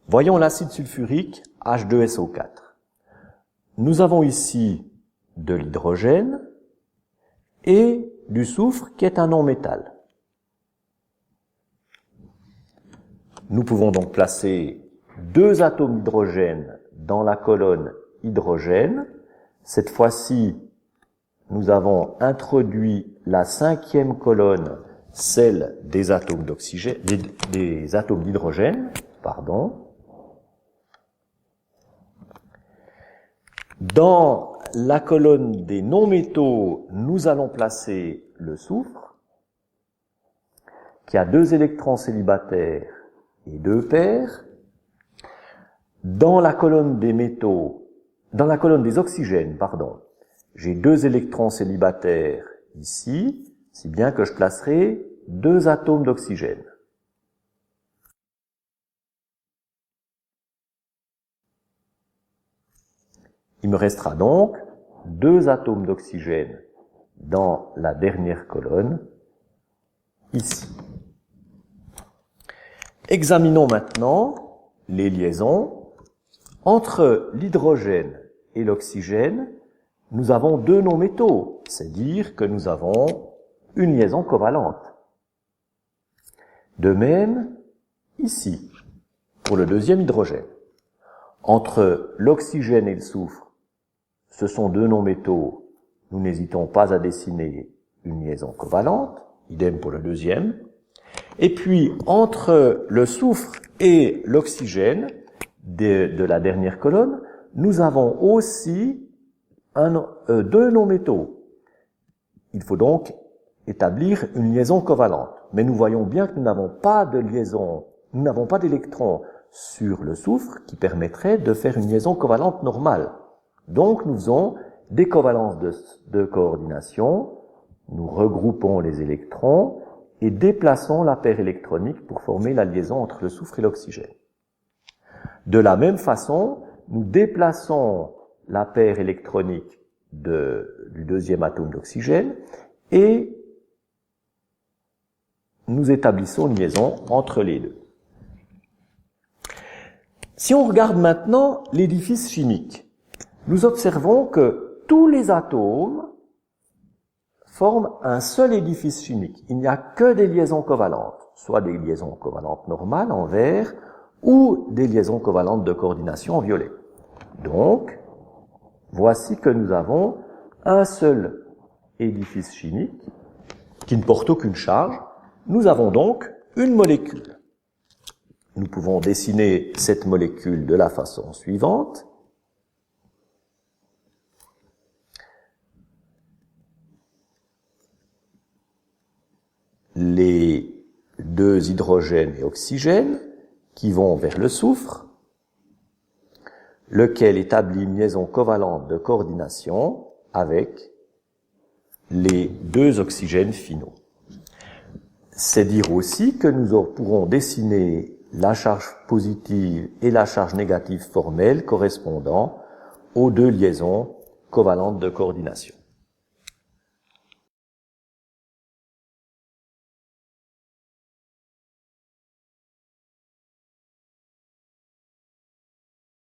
Voyons l'acide sulfurique H2SO4. Nous avons ici de l'hydrogène et du soufre qui est un non-métal. Nous pouvons donc placer deux atomes d'hydrogène dans la colonne hydrogène. Cette fois-ci, nous avons introduit la cinquième colonne, celle des atomes d'oxygène, des atomes d'hydrogène, pardon. Dans la colonne des non-métaux, nous allons placer le soufre, qui a 2 électrons célibataires et 2 paires. Dans la colonne des métaux, dans la colonne des oxygènes, pardon, j'ai 2 électrons célibataires ici, si bien que je placerai 2 atomes d'oxygène. Il me restera donc 2 atomes d'oxygène dans la dernière colonne, ici. Examinons maintenant les liaisons. Entre l'hydrogène et l'oxygène, nous avons 2 non-métaux, c'est-à-dire que nous avons une liaison covalente. De même, ici, pour le deuxième hydrogène. Entre l'oxygène et le soufre, ce sont 2 non-métaux, nous n'hésitons pas à dessiner une liaison covalente, idem pour le deuxième. Et puis, entre le soufre et l'oxygène de la dernière colonne, nous avons aussi 2 non-métaux. Il faut donc établir une liaison covalente. Mais nous voyons bien que nous n'avons pas de liaison, nous n'avons pas d'électrons sur le soufre qui permettrait de faire une liaison covalente normale. Donc, nous faisons des covalences de coordination, nous regroupons les électrons et déplaçons la paire électronique pour former la liaison entre le soufre et l'oxygène. De la même façon, nous déplaçons la paire électronique du deuxième atome d'oxygène et nous établissons une liaison entre les deux. Si on regarde maintenant l'édifice chimique, nous observons que tous les atomes forment un seul édifice chimique. Il n'y a que des liaisons covalentes, soit des liaisons covalentes normales en vert ou des liaisons covalentes de coordination en violet. Donc, voici que nous avons un seul édifice chimique qui ne porte aucune charge. Nous avons donc une molécule. Nous pouvons dessiner cette molécule de la façon suivante. Les 2 hydrogènes et oxygènes qui vont vers le soufre, lequel établit une liaison covalente de coordination avec les 2 oxygènes finaux. C'est dire aussi que nous pourrons dessiner la charge positive et la charge négative formelle correspondant aux 2 liaisons covalentes de coordination.